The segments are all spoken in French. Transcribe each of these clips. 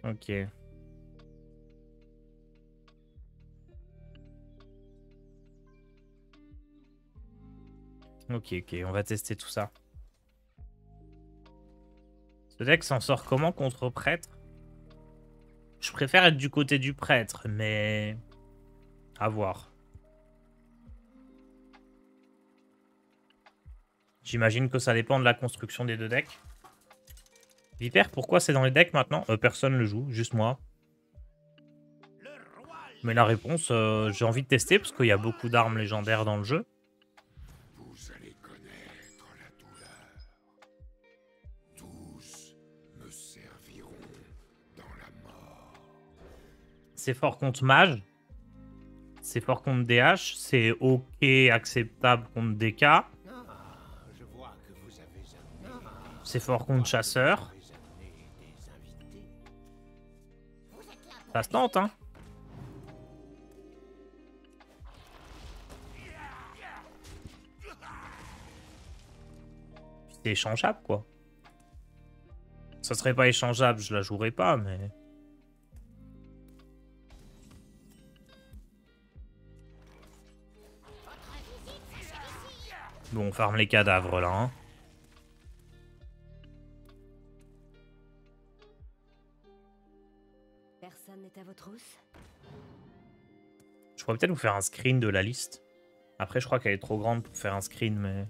Ok. Ok, ok, on va tester tout ça. Ce deck s'en sort comment contre prêtre? Je préfère être du côté du prêtre, mais... à voir. J'imagine que ça dépend de la construction des deux decks. Vipère, pourquoi c'est dans les decks maintenant? Personne le joue, juste moi. Mais la réponse, j'ai envie de tester parce qu'il y a beaucoup d'armes légendaires dans le jeu. Vous allez connaître la douleur. Tous me serviront dans la mort. C'est fort contre mage. C'est fort contre DH. C'est ok, acceptable contre DK. C'est fort contre chasseur. Ça se tente, hein. C'est échangeable, quoi. Ça serait pas échangeable, je la jouerais pas, mais... Bon, on farme les cadavres, là, hein. Personne n'est à votre housse? Je pourrais peut-être vous faire un screen de la liste. Après, je crois qu'elle est trop grande pour faire un screen, mais...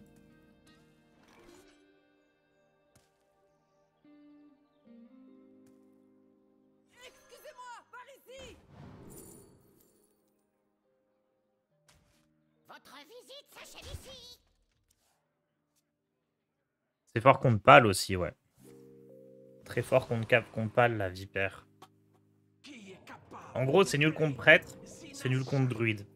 Excusez-moi, par ici. Votre visite s'achève ici. C'est fort contre Pal aussi, ouais. Très fort contre Cap, contre Pal, la vipère. En gros, c'est nul contre prêtre, c'est nul contre druide.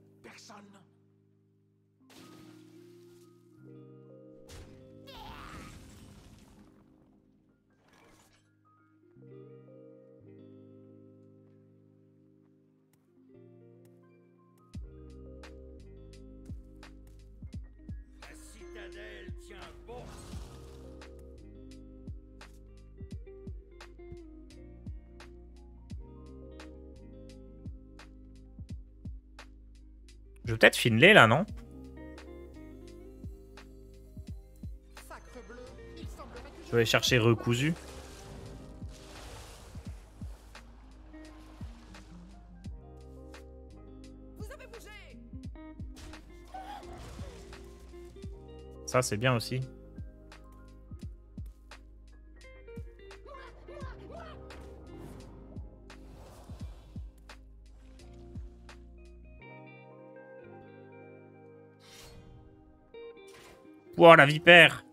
La citadelle tient bon. Je vais peut-être Finlay, là, non? Je vais aller chercher recousu. Vous avez bougé. Ça, c'est bien aussi. Wow, la vipère!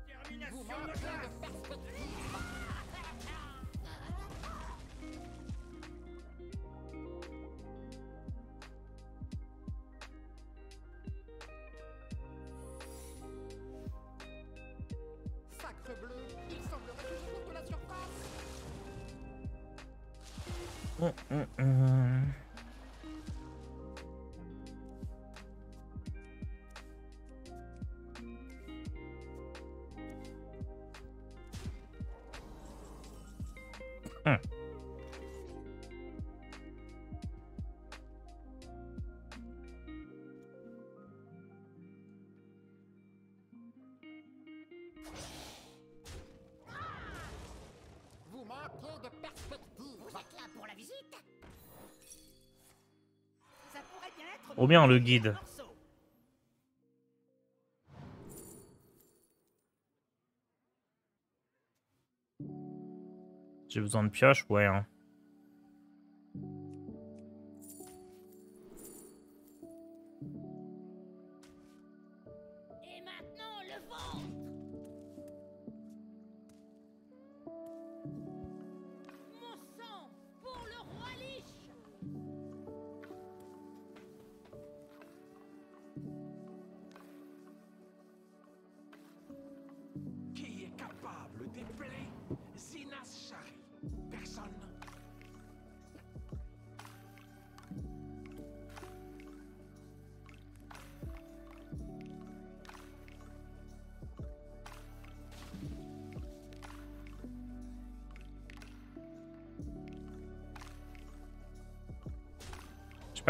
Termination de jeu. Sacre bleu, il semblerait que je monte la surface. Vous manquez de perspective. Vous êtes là pour la visite? Ça pourrait bien être. Oh bien, le guide. Morceau. J'ai besoin de pioche, ouais. Hein. Et maintenant le vent. Mon sang pour le roi Lich.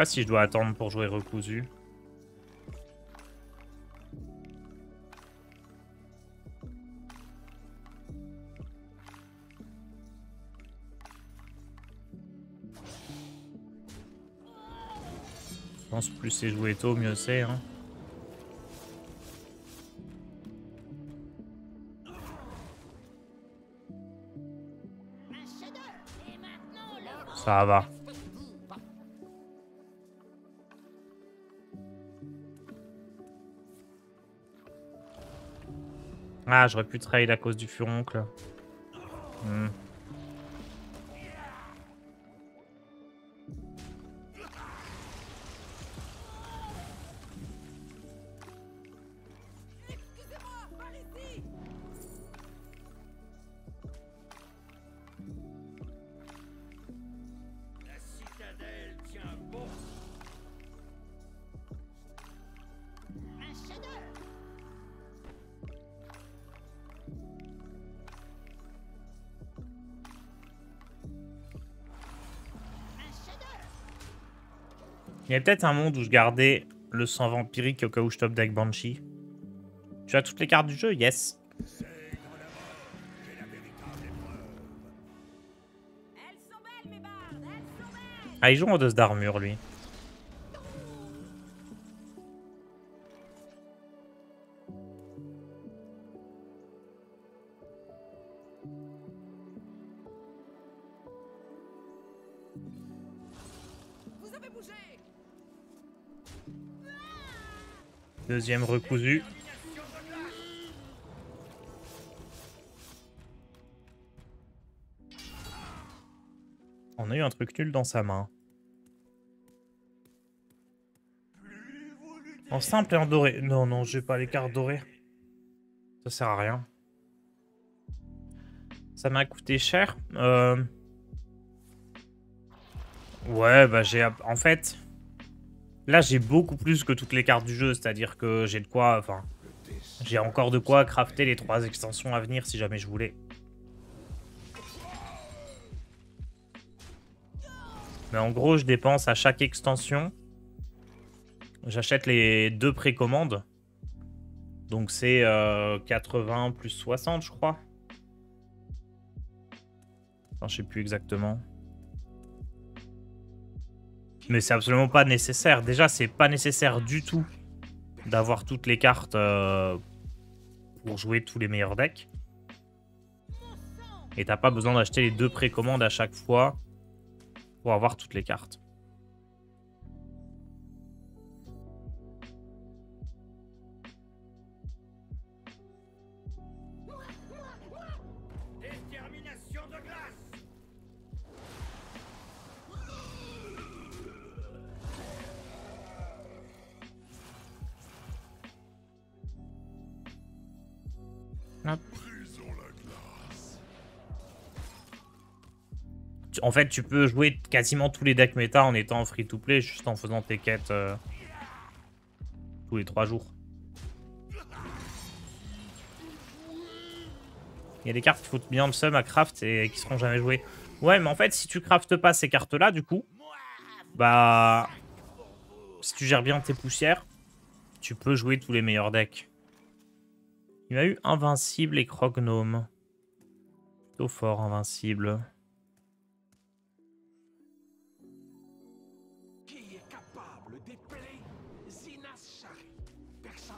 pas si je dois attendre pour jouer recousu. Je pense plus c'est joué tôt, mieux c'est. Hein. Ça va. Ah, j'aurais pu trade à cause du furoncle. La citadelle tient bon. Il y a peut-être un monde où je gardais le sang vampirique au cas où je top deck Banshee. Tu as toutes les cartes du jeu? Yes. Ah, il joue en dose d'armure, lui. Vous avez bougé. Deuxième recousu. On a eu un truc nul dans sa main. En simple et en doré. Non, non, j'ai pas les cartes dorées. Ça sert à rien. Ça m'a coûté cher. Ouais, bah j'ai... En fait... Là, j'ai beaucoup plus que toutes les cartes du jeu. C'est-à-dire que j'ai de quoi... Enfin... J'ai encore de quoi crafter les 3 extensions à venir si jamais je voulais. Mais en gros, je dépense à chaque extension. J'achète les 2 précommandes. Donc c'est 80 plus 60, je crois. Enfin, je sais plus exactement. Mais c'est absolument pas nécessaire. Déjà, c'est pas nécessaire du tout d'avoir toutes les cartes pour jouer tous les meilleurs decks. Et t'as pas besoin d'acheter les 2 précommandes à chaque fois pour avoir toutes les cartes. Détermination de glace. Hop. En fait, tu peux jouer quasiment tous les decks méta en étant free-to-play, juste en faisant tes quêtes tous les 3 jours. Il y a des cartes qui foutent bien le seum à craft et qui seront jamais jouées. Ouais, mais en fait, si tu craftes pas ces cartes-là, du coup, bah... Si tu gères bien tes poussières, tu peux jouer tous les meilleurs decks. Il y a eu Invincible et Crognome. Plutôt fort, Invincible. Qui est capable d'épeler Zinas Shari? Personne.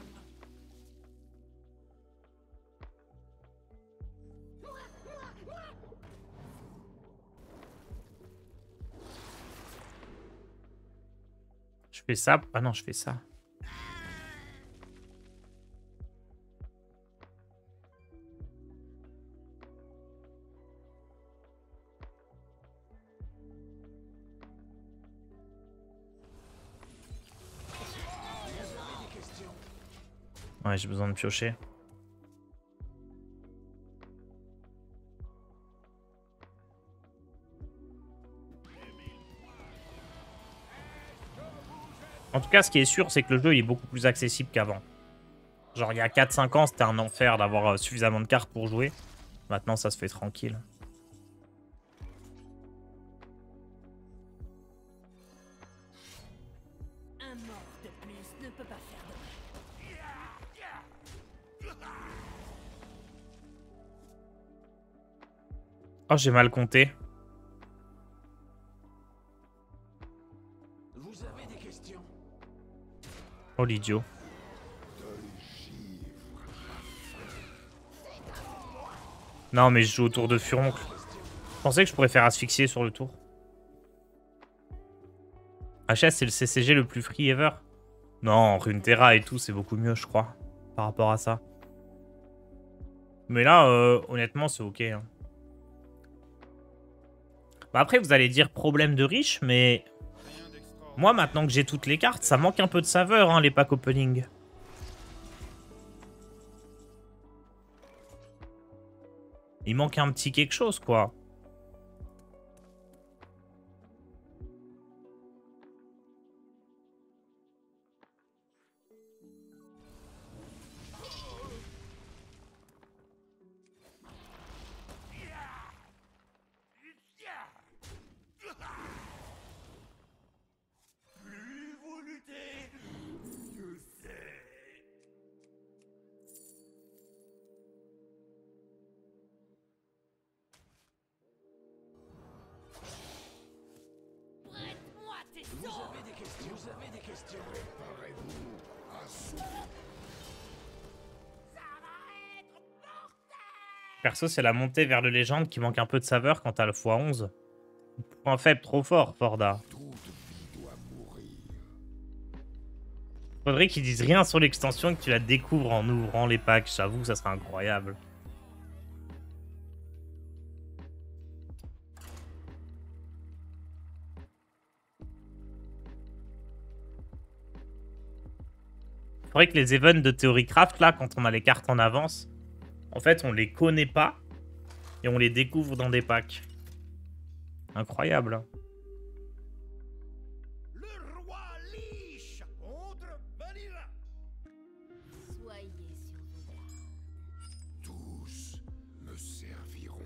Je fais ça. Ah non, je fais ça. Ouais, j'ai besoin de piocher. En tout cas, ce qui est sûr, c'est que le jeu il est beaucoup plus accessible qu'avant. Genre, il y a 4-5 ans, c'était un enfer d'avoir suffisamment de cartes pour jouer. Maintenant, ça se fait tranquille. peux pas faire de Oh, j'ai mal compté. Vous avez des questions? Oh, l'idiot. Non, mais je joue autour de Furoncle. Je pensais que je pourrais faire asphyxier sur le tour. HS, c'est le CCG le plus free ever. Non, Runeterra et tout, c'est beaucoup mieux, je crois, par rapport à ça. Mais là, honnêtement, c'est ok. Hein. Bah après, vous allez dire problème de riche, mais... Moi, maintenant que j'ai toutes les cartes, ça manque un peu de saveur, hein, les packs opening. Il manque un petit quelque chose, quoi. Plus vous luttez, mieux c'est. prête-moi tes Vous sorts. avez des questions? Vous avez des questions? Préparez-vous à souffrir. Perso, c'est la montée vers le légende qui manque un peu de saveur quand t'as le x11. Point faible, trop fort, Forda. Toute vie doit mourir. Faudrait qu'ils disent rien sur l'extension et que tu la découvres en ouvrant les packs. J'avoue, ça serait incroyable. Faudrait que les events de Theorycraft, là, quand on a les cartes en avance, en fait, on les connaît pas et on les découvre dans des packs. Incroyable. Hein. Le roi Lich contre Vanilla. Soyez sur vos gardes. Tous me serviront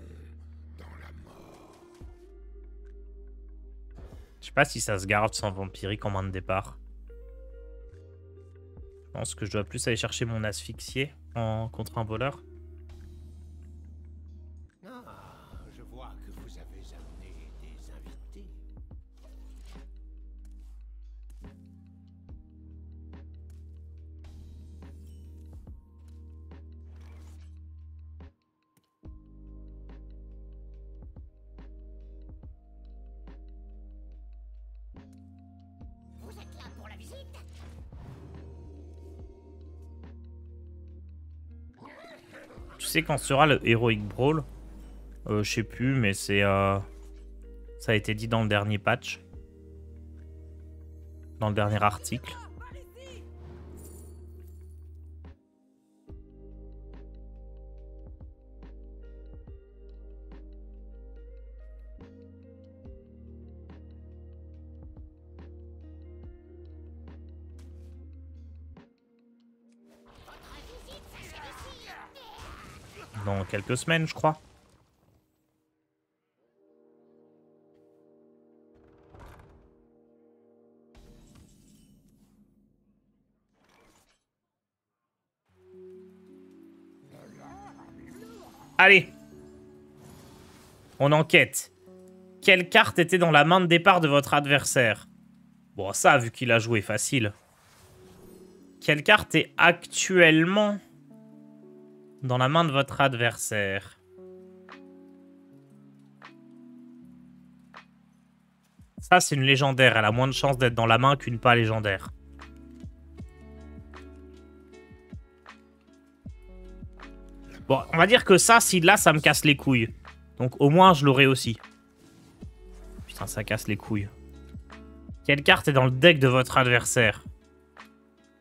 dans la mort. Je sais pas si ça se garde sans vampirique en main de départ. Je pense que je dois plus aller chercher mon asphyxié contre un voleur. Ah, je vois que vous avez amené des invités. Vous êtes là pour la visite? Tu sais quand sera le Heroic Brawl? Je sais plus, mais c'est ça a été dit dans le dernier patch. Dans le dernier article. Dans quelques semaines, je crois. Allez. On enquête. Quelle carte était dans la main de départ de votre adversaire? Bon, ça, vu qu'il a joué, facile. Quelle carte est actuellement dans la main de votre adversaire? Ça, c'est une légendaire. Elle a moins de chances d'être dans la main qu'une pas légendaire. Bon, on va dire que ça, si là, ça me casse les couilles. Donc au moins, je l'aurai aussi. Putain, ça casse les couilles. Quelle carte est dans le deck de votre adversaire?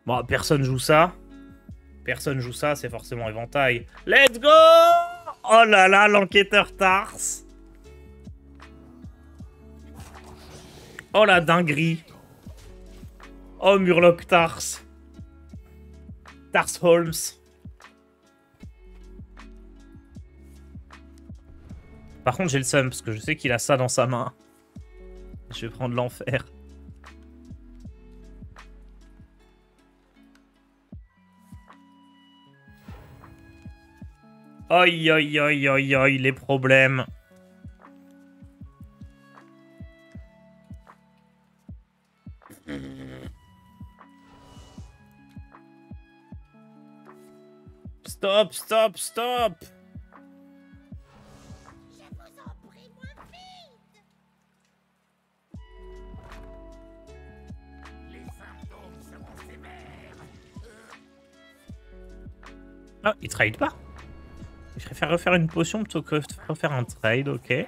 Bon, personne joue ça. Personne joue ça, c'est forcément éventail. Let's go! Oh là là, l'enquêteur Tars. Oh la dinguerie. Oh Murloc Tars. Tars Holmes. Par contre, j'ai le seum, parce que je sais qu'il a ça dans sa main. Je vais prendre l'enfer. Aïe, aïe, aïe, aïe, aïe, les problèmes. Stop, stop, stop. Je vous en prie, moins vite. Les symptômes seront sévères. Ah, il trade pas. Je préfère refaire une potion plutôt que refaire un trade, ok.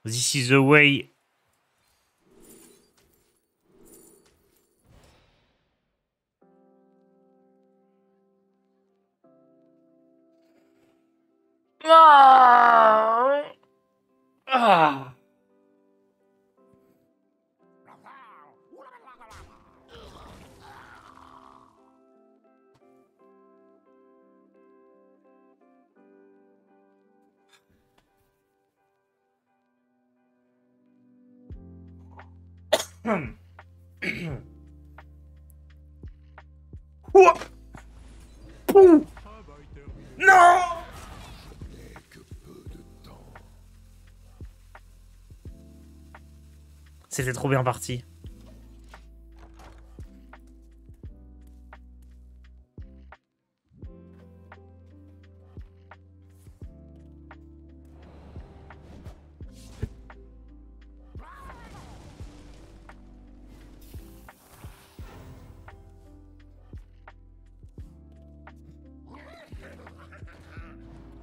This is the way. Ah. Ah. Ouah. Pouh. Non. Que peu de temps. C'était trop bien parti.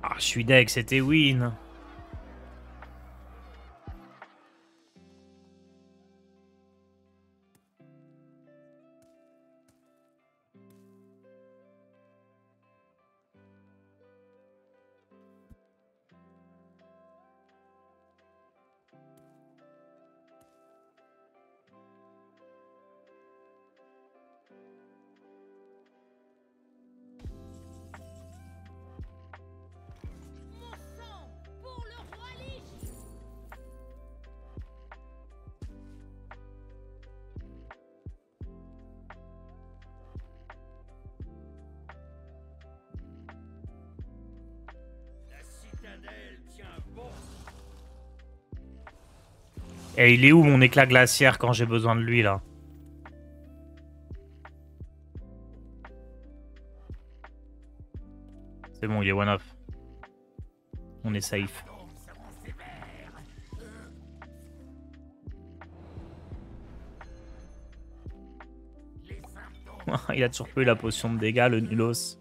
Ah, je suis deg, c'était win. Mon sang pour le roi Lich. La citadelle tient bon. Et il est où mon éclat glaciaire quand j'ai besoin de lui là? C'est bon, il est one off. On est safe. Il a toujours pas eu la potion de dégâts, le nulos.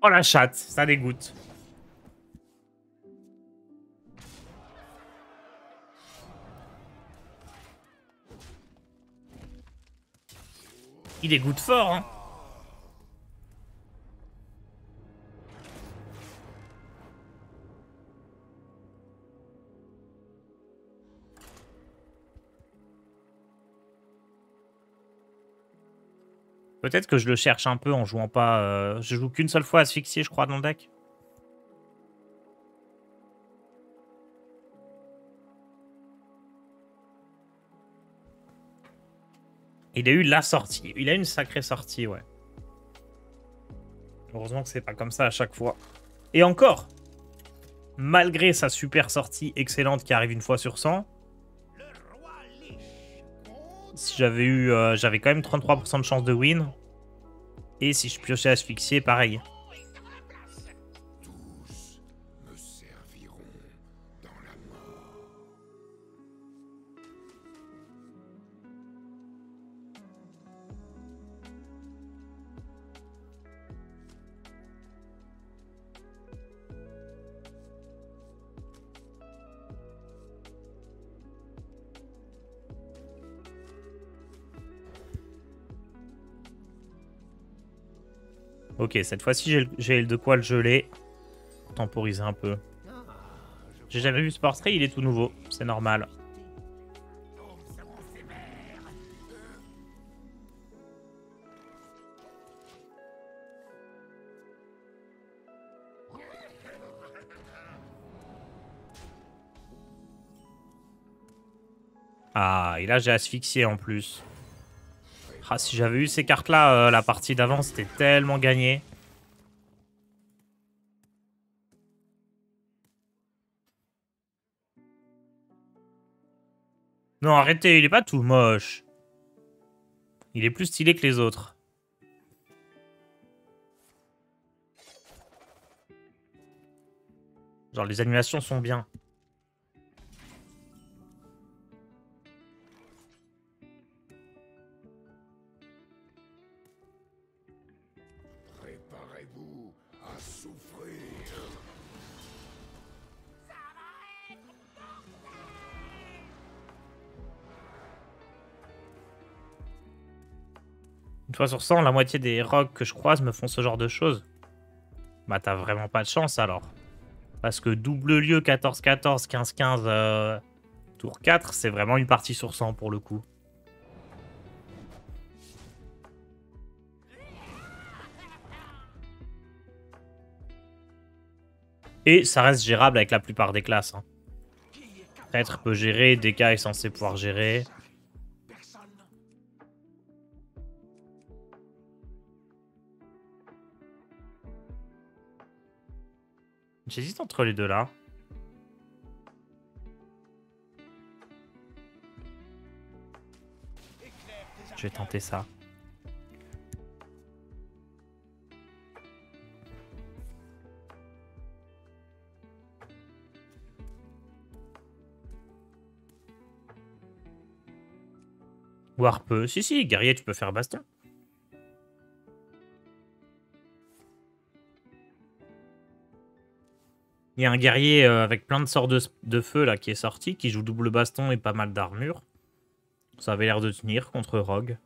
Oh la chatte, ça dégoûte. Il dégoûte fort, hein. Peut-être que je le cherche un peu en jouant pas... Je joue qu'une seule fois asphyxié, je crois, dans le deck. Il a eu la sortie. Il a une sacrée sortie, ouais. Heureusement que c'est pas comme ça à chaque fois. Et encore, malgré sa super sortie excellente qui arrive une fois sur 100, Le roi Lich contre si j'avais eu... j'avais quand même 33% de chance de win. Et si je piochais asphyxié, pareil. Tous me serviront dans la mort. Ok, cette fois-ci, j'ai de quoi le geler. Temporiser un peu. J'ai jamais vu ce portrait, il est tout nouveau. C'est normal. Ah, et là, j'ai asphyxié en plus. Ah, si j'avais eu ces cartes-là, la partie d'avant, c'était tellement gagné. Non, arrêtez, il est pas tout moche. Il est plus stylé que les autres. Genre, les animations sont bien. Préparez-vous à souffrir. Une fois sur 100, la moitié des rogues que je croise me font ce genre de choses. Bah, t'as vraiment pas de chance, alors. Parce que double lieu 14-14, 15-15, tour 4, c'est vraiment une partie sur 100 pour le coup. Et ça reste gérable avec la plupart des classes. Hein. Prêtre peut gérer, DK est censé pouvoir gérer. Personne. J'hésite entre les deux là. Je vais tenter ça. Warp, si, guerrier, tu peux faire baston. Il y a un guerrier avec plein de sorts de feu là qui est sorti, qui joue double baston et pas mal d'armure. Ça avait l'air de tenir contre Rogue.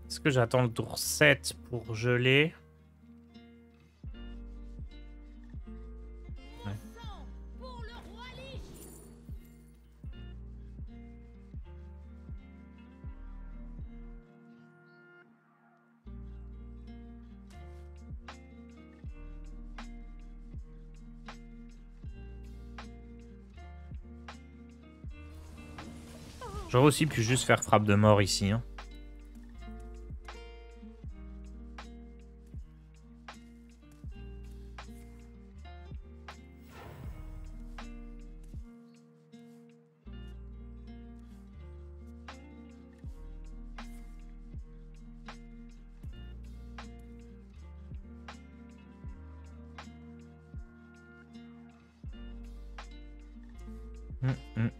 Est-ce que j'attends le tour 7 pour geler? Ouais. Sang pour le roi Lich. J'aurais aussi pu juste faire frappe de mort ici. Hein.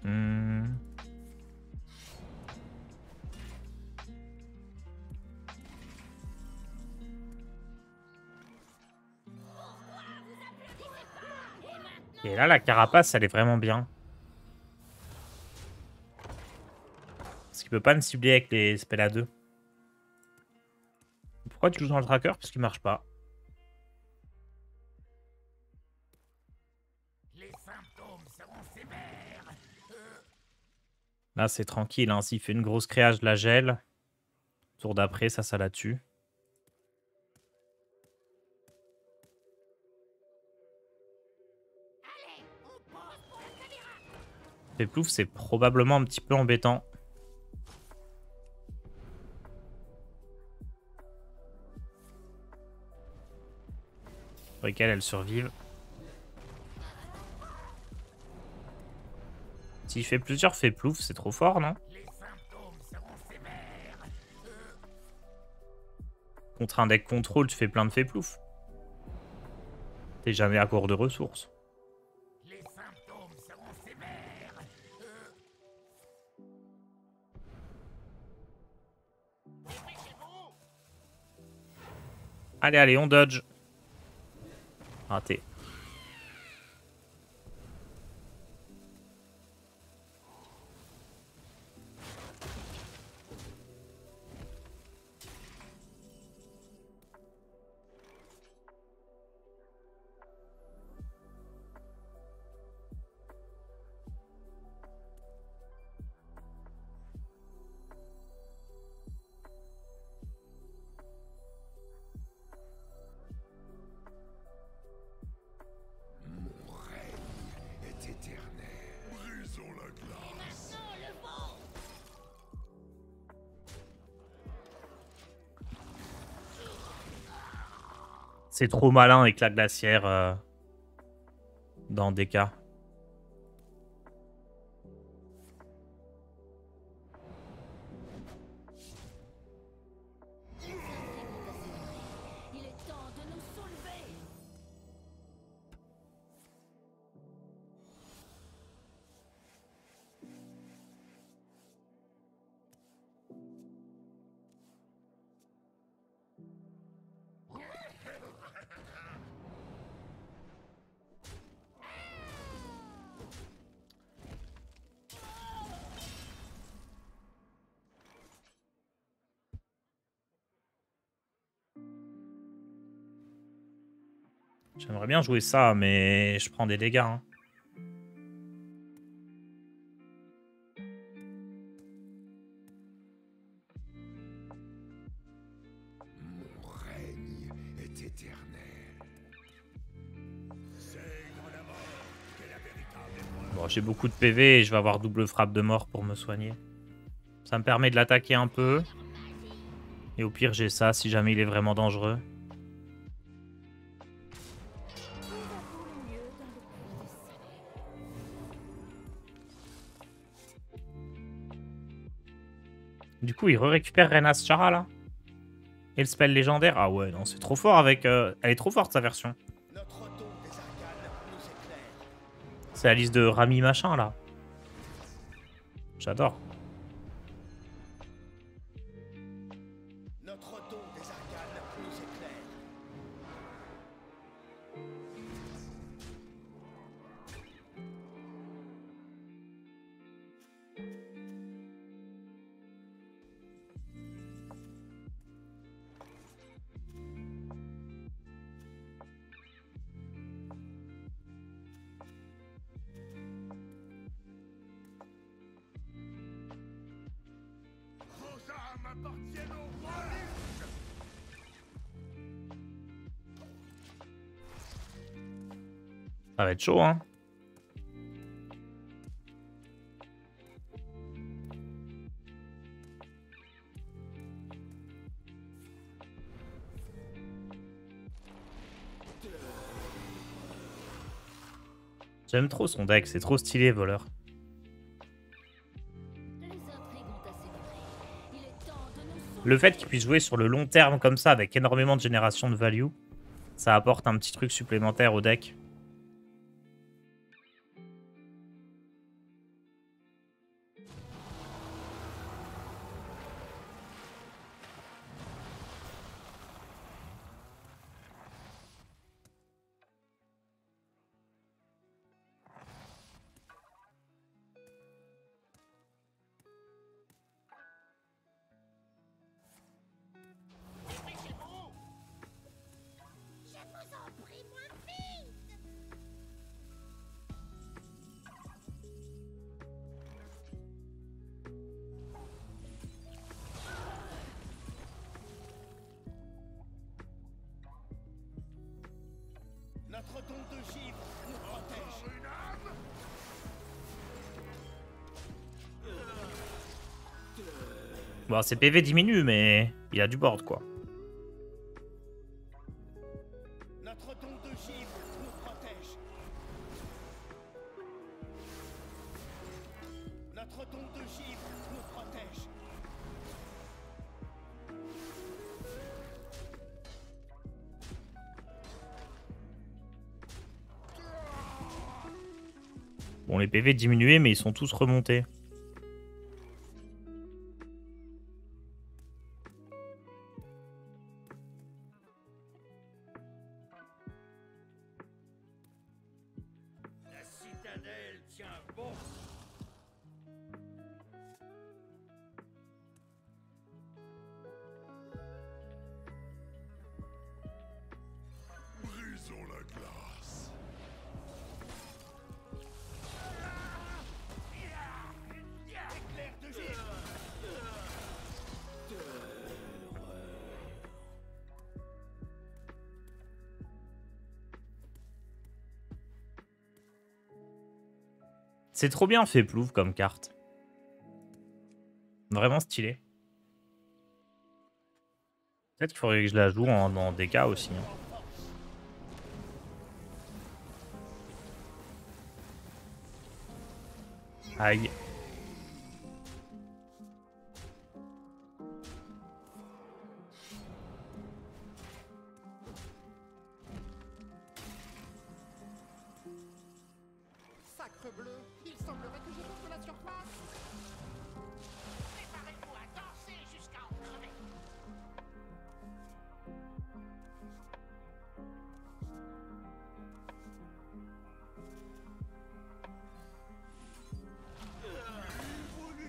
Hum. Et là, la carapace, elle est vraiment bien. Parce qu'il peut pas me cibler avec les spells à 2. Pourquoi tu joues dans le tracker? Parce qu'il marche pas. Les symptômes seront sévères. Là, c'est tranquille. Hein. S'il fait une grosse créage, de la gel. Tour d'après, ça la tue. Péplouf, c'est probablement un petit peu embêtant. Faudrait qu'elle survive. S'il fait plusieurs Péplouf, c'est trop fort, non? Les symptômes seront sévères. contre un deck contrôle, tu fais plein de fait plouf. T'es jamais à court de ressources. Les symptômes seront sévères. Dépêchez-vous. Allez, allez, on dodge. Raté. Mon règne est éternel. Brisons la glace. Maintenant, le vent. C'est trop malin avec la glacière dans des cas. Il est temps de nous soulever. J'aimerais bien jouer ça, mais je prends des dégâts. Hein. Mon règne est éternel. Bon, j'ai beaucoup de PV et je vais avoir double frappe de mort pour me soigner. Ça me permet de l'attaquer un peu. Et au pire, j'ai ça si jamais il est vraiment dangereux. Du coup, il récupère Renas Chara là. Et le spell légendaire. Ah ouais, non, c'est trop fort avec... Elle est trop forte sa version. Notre don des arcanes nous éclaire. C'est la liste de Rami machin là. J'adore. Notre don des arcanes nous éclaire. Vos âmes appartiennent au roi. Ça va être chaud, hein. J'aime trop son deck, c'est trop stylé, voleur. Les intrigues ont assez duré. Il est temps de nous soulever. Le fait qu'il puisse jouer sur le long terme comme ça, avec énormément de génération de value, ça apporte un petit truc supplémentaire au deck. Je vous en prie, moins vite. Notre don de givre nous protège. Une âme. Bon, ses PV diminuent, mais il a du board, quoi. Notre don de givre nous protège. Notre don de givre nous protège. Bon, les PV diminués, mais ils sont tous remontés. La citadelle tient bon. Brisons la glace. Éclair de givre. C'est trop bien fait Plouf comme carte. Vraiment stylé. Peut-être qu'il faudrait que je la joue en DK aussi. Hein. Aïe. Sacre bleu, il semblerait que je monte la surface. Préparez-vous à danser jusqu'à en crever.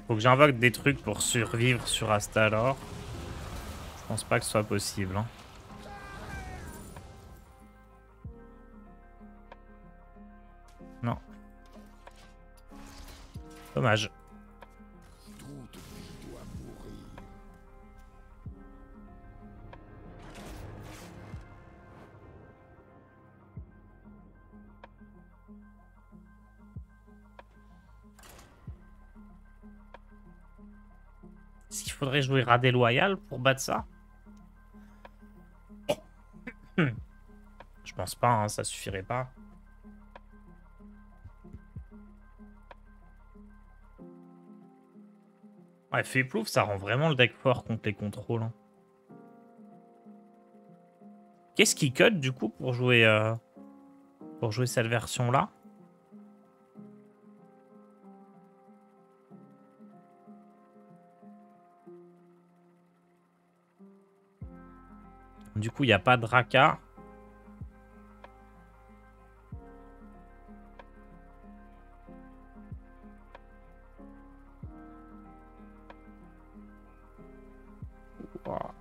Faut que j'invoque des trucs pour survivre sur Astalor. Je pense pas que ce soit possible. Hein. Non. Dommage. Toute vie doit mourir. Est-ce qu'il faudrait jouer rat déloyal pour battre ça? Je pense pas, hein, ça suffirait pas. Ouais, fait plouf, ça rend vraiment le deck fort contre les contrôles. Hein. Qu'est-ce qui cut du coup pour jouer cette version-là? Du coup, il n'y a pas de Draka. Ouah.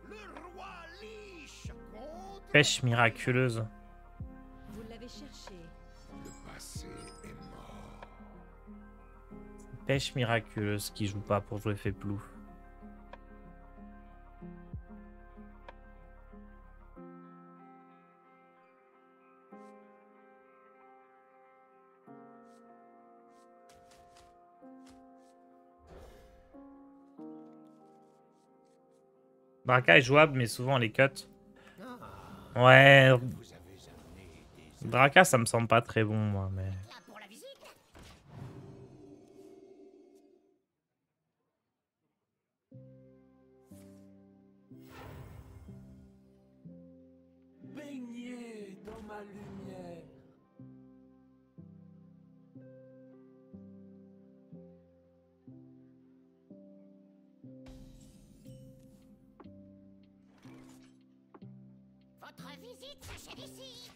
Le roi Lich contre... Pêche miraculeuse. Vous l'avez cherché. Le passé est mort. Pêche miraculeuse qui joue pas pour jouer fait plouf. Draka est jouable, mais souvent les cuts. Ouais. Draka, ça me semble pas très bon, moi, mais. Là pour la visite. Baignez dans ma lumière. Votre visite s'achève ici.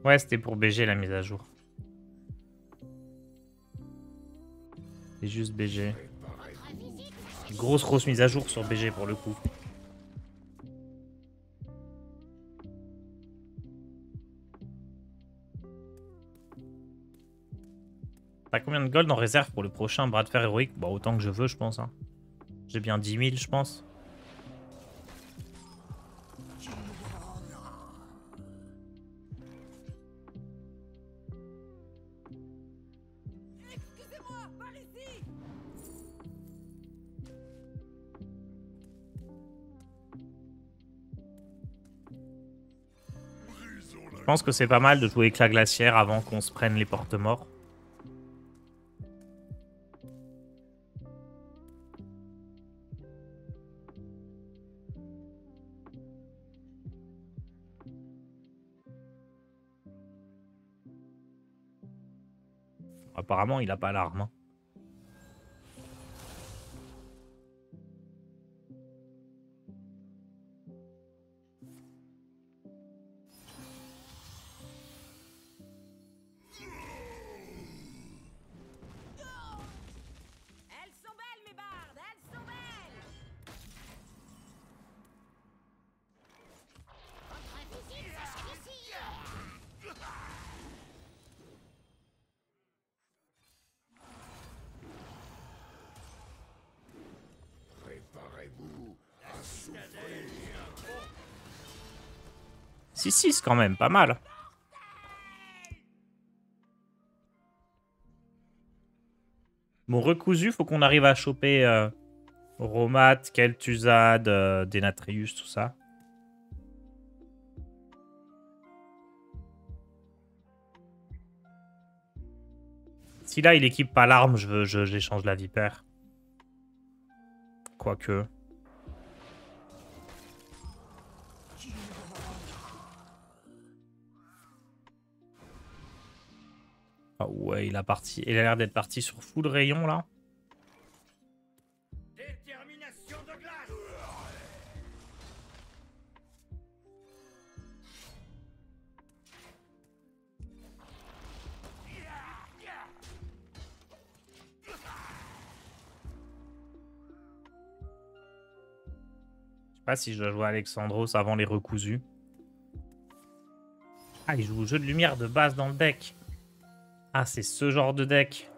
Ouais, c'était pour BG la mise à jour. C'est juste BG. Grosse mise à jour sur BG pour le coup. T'as combien de gold en réserve pour le prochain bras de fer héroïque? Bah autant que je veux, je pense. Hein. J'ai bien 10 000, je pense. Excusez-moi, par ici. pense que c'est pas mal de jouer éclat glaciaire avant qu'on se prenne les porte-morts. Apparemment, il a pas l'arme. Hein. Elles sont belles, mes bardes, elles sont belles. Votre visite s'achève ici. Préparez-vous à souffrir. 6-6 quand même, pas mal. Bon, recousu, faut qu'on arrive à choper Romat, Kel'Thuzad, Denatrius, tout ça. Si là, il équipe pas l'arme, j'échange la vipère. Quoique. Ah ouais, il a l'air d'être parti sur full rayon là. Détermination de glace. Je sais pas si je dois jouer Alexandros avant les recousus. Ah, il joue au jeu de lumière de base dans le deck. Ah, c'est ce genre de deck.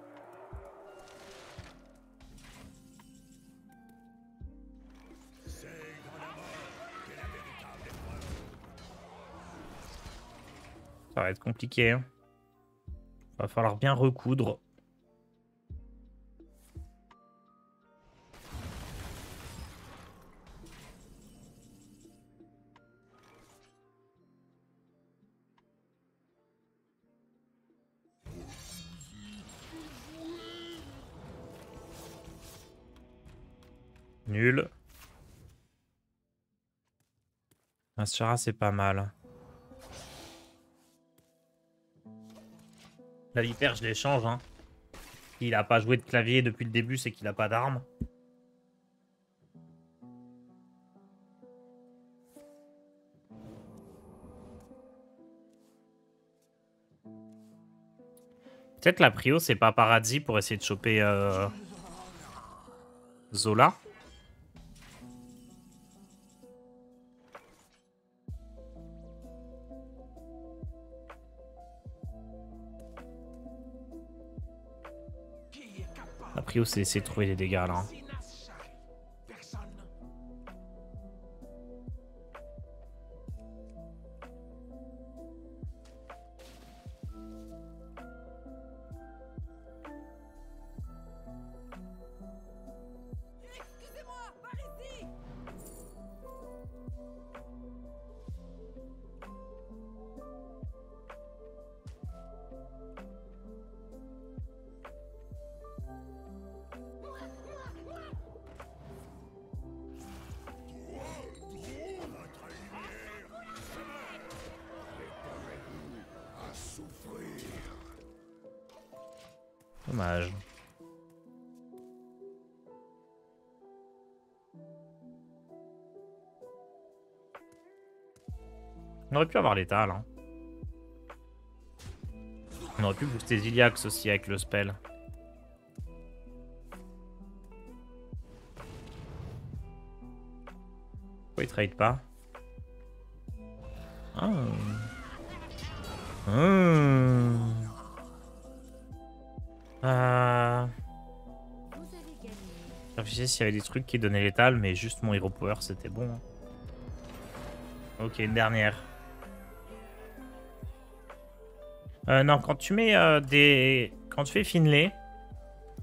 Ça va être compliqué. Hein. Va falloir bien recoudre. Nul. Astara, c'est pas mal. La vipère, je l'échange. Hein. Il a pas joué de clavier depuis le début, c'est qu'il a pas d'arme. Peut-être la prio, c'est pas Paradis pour essayer de choper Zola. La prio, c'est essayer de trouver des dégâts là. Hein. Personne. Excusez-moi, par ici. À souffrir. Dommage. On aurait pu avoir l'état là. On aurait pu booster Ziliax aussi avec le spell. Pourquoi il trade pas? Ah. Vous avez gagné. Je réfléchissais s'il y avait des trucs qui donnaient l'étal, mais juste mon Hero Power c'était bon. Hein. Ok, une dernière. Non, quand tu mets des... Quand tu fais Finlay,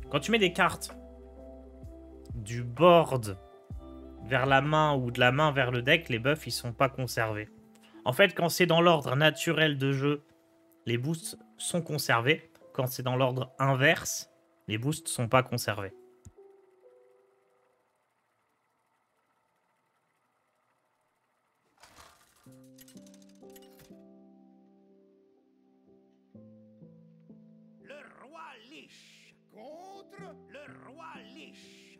quand tu mets des cartes du board vers la main ou de la main vers le deck, les buffs ils sont pas conservés. En fait, quand c'est dans l'ordre naturel de jeu, les boosts sont conservés. Quand c'est dans l'ordre inverse, les boosts sont pas conservés. Le roi Lich contre le roi Lich.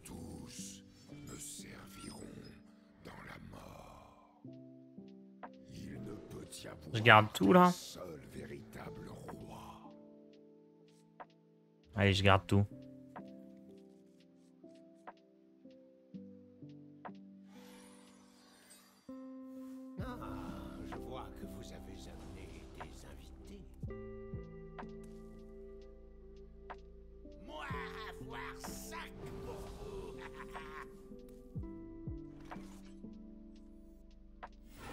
Tous me serviront dans la mort. Il ne peut y avoir Je garde tout là. qu'un seul véritable roi. Allez, je garde tout. Ah, je vois que vous avez amené des invités. Moi, avoir 5 pour vous.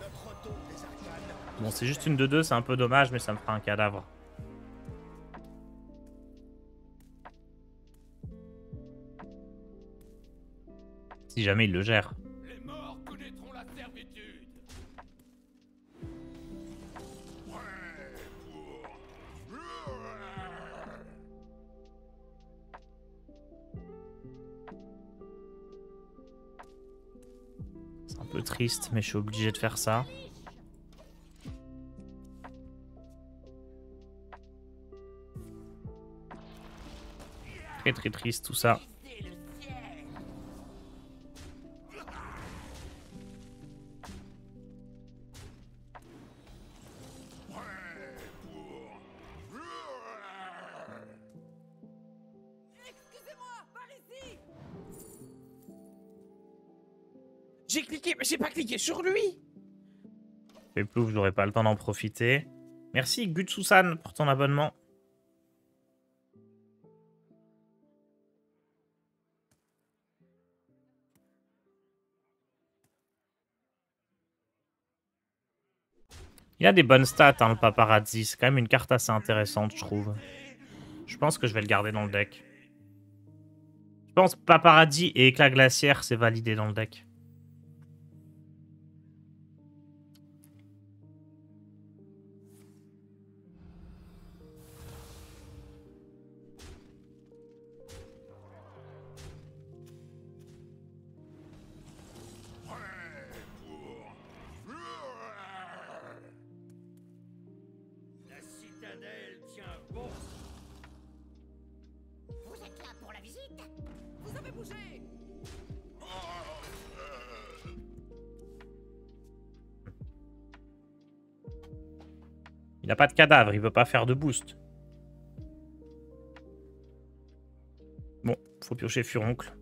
Notre tour des arcanes. Bon, c'est juste une 2-2, c'est un peu dommage, mais ça me fera un cadavre. Si jamais il le gère. Les morts connaîtront la servitude. C'est un peu triste, mais je suis obligé de faire ça. Très très triste tout ça. Excusez-moi, par ici. J'ai cliqué, mais j'ai pas cliqué sur lui. Fait plouf, j'aurais pas le temps d'en profiter. Merci Gutsusan pour ton abonnement. Il a des bonnes stats, hein, le paparazzi. C'est quand même une carte assez intéressante, je trouve. Je pense que je vais le garder dans le deck. Je pense paparazzi et éclat glaciaire, c'est validé dans le deck. La citadelle tient bon. Vous êtes là pour la visite? Vous avez bougé. Il n'a pas de cadavre, il veut pas faire de boost. Bon, faut piocher Furoncle.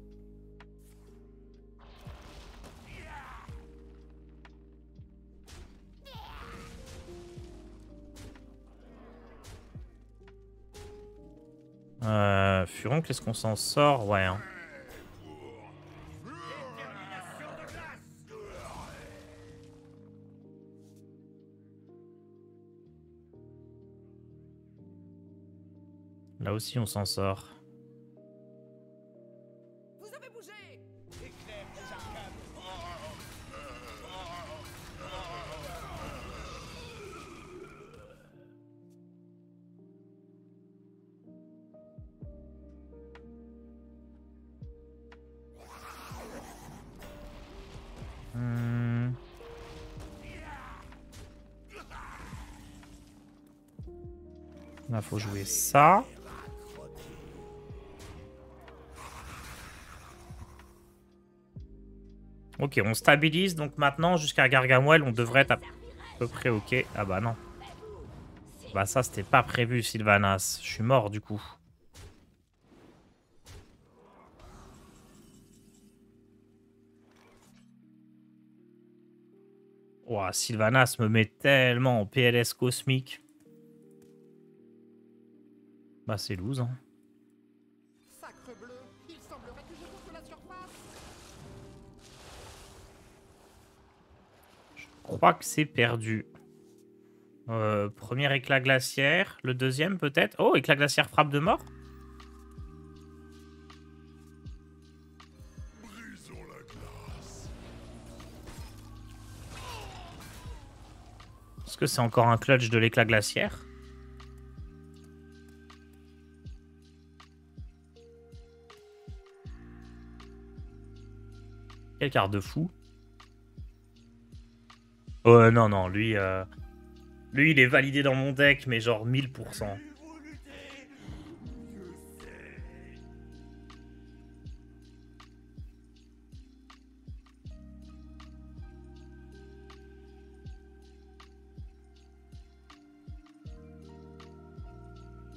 Furoncle, est-ce qu'on s'en sort? Ouais. Hein. Détermination de glace. Là aussi, on s'en sort. Vous avez bougé. Éclair des arcanes. Là, faut jouer ça. Ok, on stabilise. Donc maintenant, jusqu'à Gargamel, on devrait être à peu près ok. Ah bah non. Bah ça, c'était pas prévu, Sylvanas. Je suis mort, du coup. Ouah, Sylvanas me met tellement en PLS cosmique. Bah c'est loose, hein. Sacre bleu, il semblerait que je monte la surface. Je crois que c'est perdu. Premier éclat glaciaire. Le deuxième, peut-être. Oh, éclat glaciaire frappe de mort. Brisons la glace. Est-ce que c'est encore un clutch de l'éclat glaciaire? Quelle carte de fou. Oh non, non, lui, lui il est validé dans mon deck, mais genre 1000%.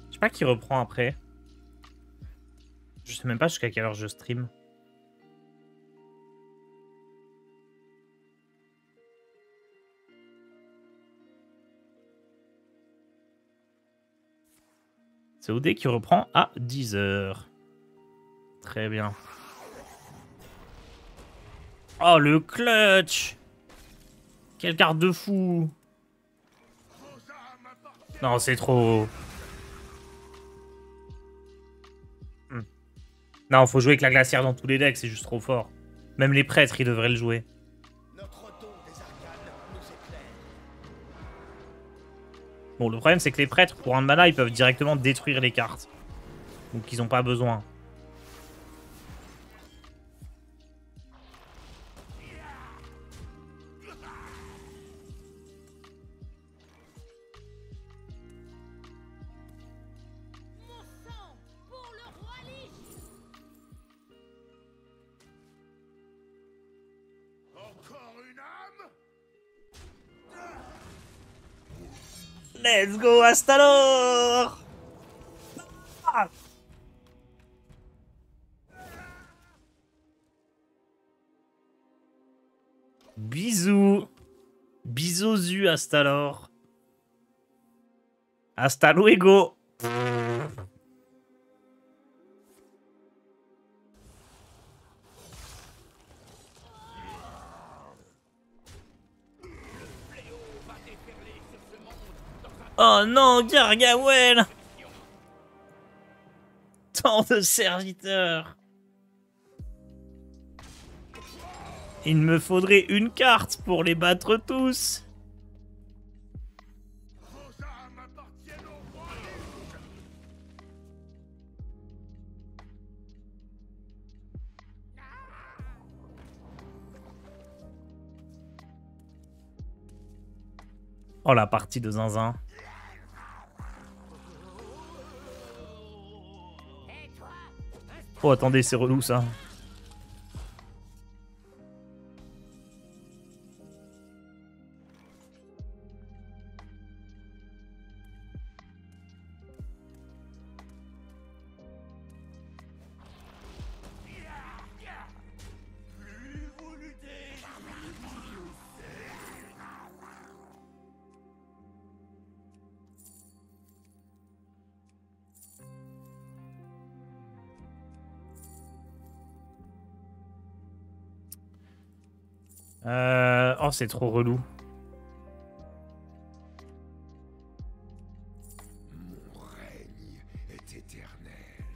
Je sais pas qui reprend après. Je sais même pas jusqu'à quelle heure je stream. C'est OD qui reprend à 10 h. Très bien. Oh, le clutch! Quelle carte de fou! Non, c'est trop... Non, faut jouer avec la glacière dans tous les decks, c'est juste trop fort. Même les prêtres, ils devraient le jouer. Bon, le problème, c'est que les prêtres, pour un mana, ils peuvent directement détruire les cartes. Donc, ils n'ont pas besoin. Mon sang pour le roi Lich. Encore une âme? Let's go, Astalor! Ah. Bisous. Bisous, Astalor. Hasta luego. Oh non, Gargamel! Tant de serviteurs! Il me faudrait une carte pour les battre tous! Vos âmes appartiennent au roi Lich. Oh, la partie de zinzin. Oh, attendez, c'est relou ça. Oh, c'est trop relou. Mon règne est éternel.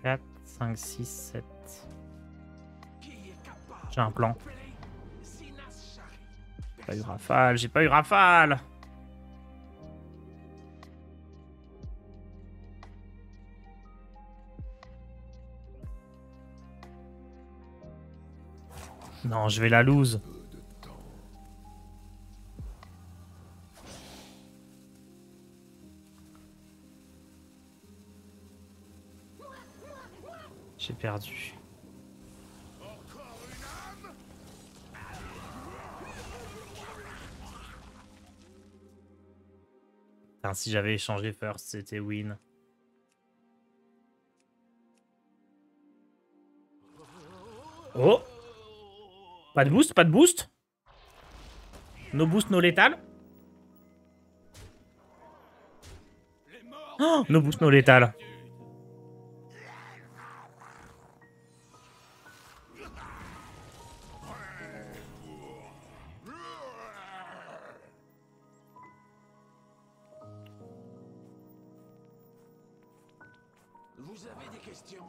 4, 5, 6, 7. Qui est capable J'ai un plan. d'appeler Zinas Shari? J'ai pas eu rafale, j'ai pas eu rafale. Non, je vais la lose. J'ai perdu. Putain, si j'avais échangé first, c'était win. Oh! Pas de boost, pas de boost. No boost, no létal. Oh, no boost, no létal. Vous avez des questions?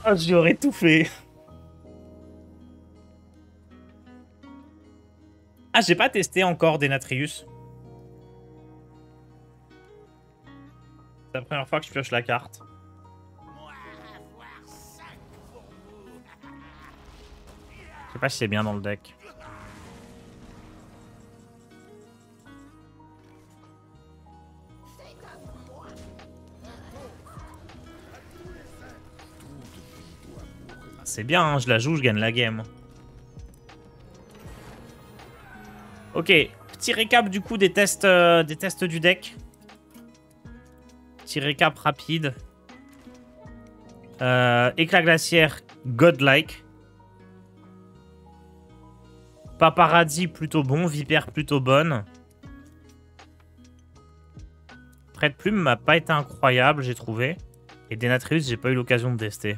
Ah, j'y aurais tout fait. Ah, j'ai pas testé encore Denatrius. C'est la première fois que je pioche la carte. Je sais pas si c'est bien dans le deck. C'est bien, hein, je la joue, je gagne la game. Ok, petit récap du coup des tests du deck. Petit récap rapide. Éclat glaciaire, godlike. Paparazzi plutôt bon, Vipère plutôt bonne. Prêt de plume m'a pas été incroyable, j'ai trouvé. Et Denatrius, j'ai pas eu l'occasion de tester.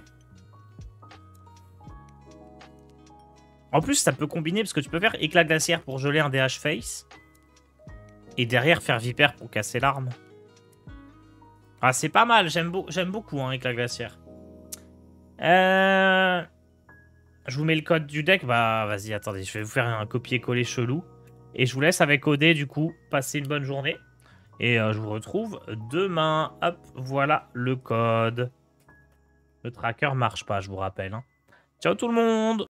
En plus, ça peut combiner parce que tu peux faire éclat glaciaire pour geler un DH face. Et derrière, faire Vipère pour casser l'arme. Ah, c'est pas mal. J'aime beaucoup, hein, éclat glaciaire. Je vous mets le code du deck. Bah, vas-y, attendez. Je vais vous faire un copier-coller chelou. Et je vous laisse avec OD, du coup. Passez une bonne journée. Et je vous retrouve demain. Hop, voilà le code. Le tracker marche pas, je vous rappelle. Hein. Ciao tout le monde!